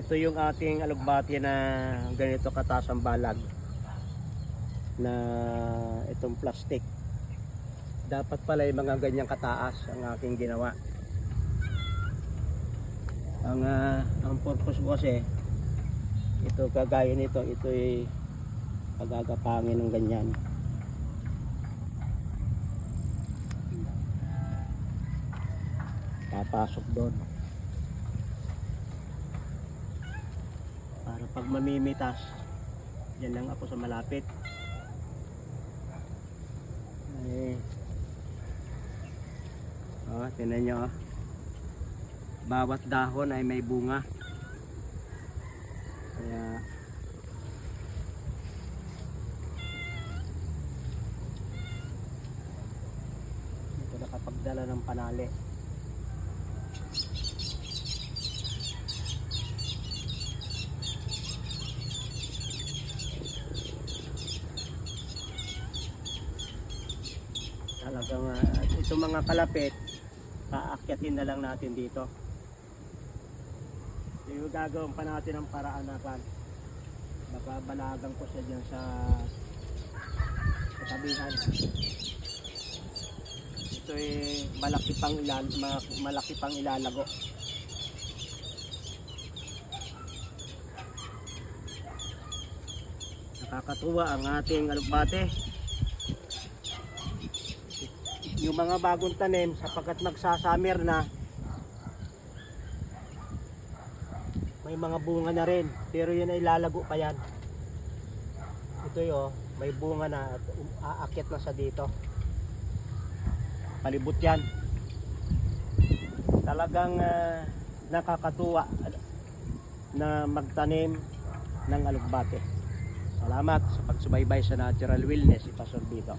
Ito yung ating alugbati na ganito kataas ang balag na itong plastic. Dapat pala yung mga ganyang kataas ang aking ginawa. Ang purpose ko kasi ito kagaya nito, ito ay pagagapangin ng ganyan. Papasok doon para pag mamimitas yan lang ako sa malapit. Tingnan nyo, bawat dahon ay may bunga, kaya ito nakapagdala ng panali. Talagang itong mga kalapit paakyatin na lang natin dito. So, gagawin pa natin ang paraan na kan. Babalagan ko siya dyan sa tabihan. Ito ay malaki pang ilalago. Nakakatuwa ang ating alugbate. Yung mga bagong tanim sapagkat magsasamir na, may mga bunga na rin, pero yun ay lalago pa yan. Ito yun, may bunga na at aakyat na sa dito. Palibot yan. Talagang nakakatuwa na magtanim ng alugbate. Salamat sa pagsubaybay sa Natural Wellness, Pastor Vito.